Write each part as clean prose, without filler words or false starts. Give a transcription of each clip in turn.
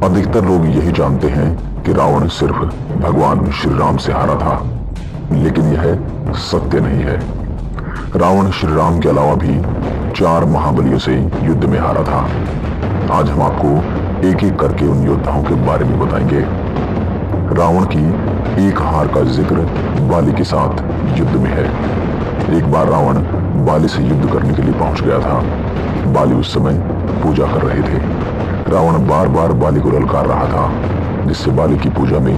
अधिकतर लोग यही जानते हैं कि रावण सिर्फ भगवान श्री राम से हारा था, लेकिन यह सत्य नहीं है। रावण श्री राम के अलावा भी 4 महाबलियों से युद्ध में हारा था। आज हम आपको एक एक करके उन योद्धाओं के बारे में बताएंगे। रावण की एक हार का जिक्र बाली के साथ युद्ध में है। एक बार रावण बाली से युद्ध करने के लिए पहुंच गया था। बाली उस समय पूजा कर रहे थे। रावण बार बार बाली को ललकार रहा था, जिससे बाली की पूजा में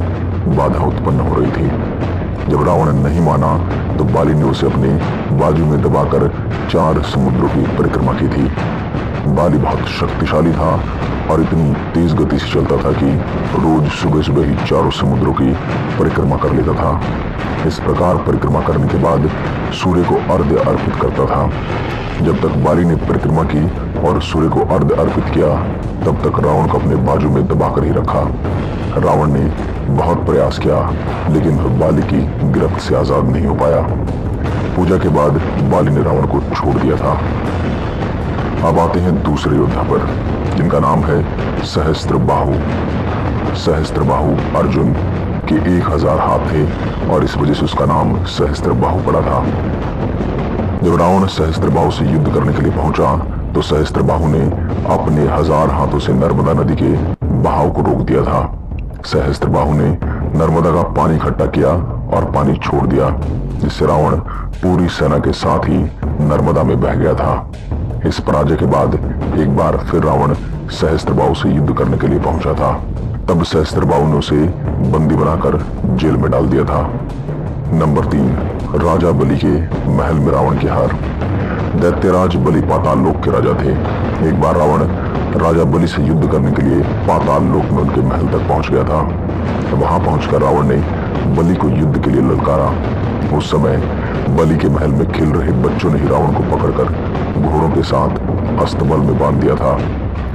बाधा उत्पन्न हो रही थी। जब रावण ने नहीं माना तो बाली ने उसे अपने बाजू में दबाकर 4 समुद्रों की परिक्रमा की थी। बाली बहुत शक्तिशाली था और इतनी तेज गति से चलता था कि रोज सुबह सुबह ही 4 समुद्रों की परिक्रमा कर लेता था। इस प्रकार परिक्रमा करने के बाद सूर्य को अर्घ्य अर्पित करता था। जब तक बाली ने परिक्रमा की और सूर्य को अर्घ्य अर्पित किया, तब तक रावण को अपने बाजू में दबाकर ही रखा। रावण ने बहुत प्रयास किया, लेकिन वह बाली की गिरफ्त से आजाद नहीं हो पाया। पूजा के बाद बाली ने रावण को छोड़ दिया था। अब आते हैं दूसरे योद्धा पर, जिनका नाम है सहस्त्रबाहु। सहस्त्रबाहु अर्जुन के 1000 हाथ थे और इस वजह से उसका नाम सहस्त्रबाहु पड़ा था। जब रावण सहस्त्रबाहु से युद्ध करने के लिए पहुंचा तो सहस्त्रबाहु ने अपने 1000 हाथों से नर्मदा नदी के बहाव को रोक दिया था। सहस्त्रबाहु ने नर्मदा का पानी इकट्ठा किया और पानी छोड़ दिया, जिससे रावण पूरी सेना के साथ ही नर्मदा में बह गया था। इस पराजय के बाद एक बार फिर रावण सहस्त्रबाहु से युद्ध करने के लिए पहुंचा था। तब सहस्त्रबाहु ने उसे बंदी बनाकर जेल में डाल दिया था। नंबर 3, राजा बलि के महल में रावण की हार। दैत्यराज बलि पाताल लोक के राजा थे। एक बार रावण राजा बलि से युद्ध करने के लिए पाताल लोक में उनके महल तक पहुंच गया था। वहां पहुंचकर रावण ने बलि को युद्ध के लिए ललकारा। उस समय बलि के महल में खेल रहे बच्चों ने ही रावण को पकड़कर घोड़ों के साथ अस्तबल में बांध दिया था।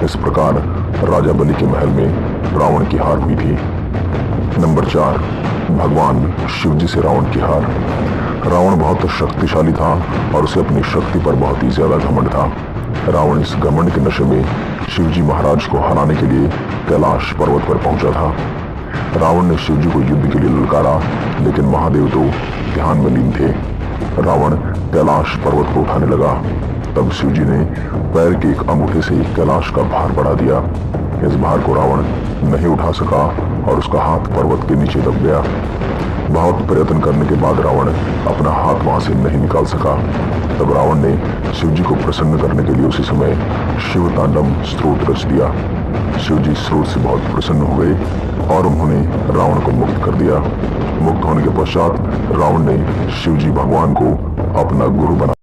इस प्रकार राजा बलि के महल में रावण की हार हुई थी। नंबर 4, भगवान शिव जी से रावण की हार। रावण बहुत शक्तिशाली था और उसे अपनी शक्ति पर बहुत ही ज्यादा घमंड था। रावण इस घमंड के नशे में शिवजी महाराज को हराने के लिए कैलाश पर्वत पर पहुंचा था। रावण ने शिवजी को युद्ध के लिए ललकारा, लेकिन महादेव तो ध्यान में लीन थे। रावण कैलाश पर्वत को उठाने लगा। तब शिवजी ने पैर के एक अंगूठे से कैलाश का भार बढ़ा दिया। इस भार को रावण नहीं उठा सका और उसका हाथ पर्वत के नीचे दब गया। बहुत प्रयत्न करने के बाद रावण अपना हाथ वहां से नहीं निकाल सका। तब रावण ने शिवजी को प्रसन्न करने के लिए उसी समय शिव तांडव स्त्रोत रच दिया। शिवजी स्रोत से बहुत प्रसन्न हो गए और उन्होंने रावण को मुक्त कर दिया। मुक्त होने के पश्चात रावण ने शिवजी भगवान को अपना गुरु बना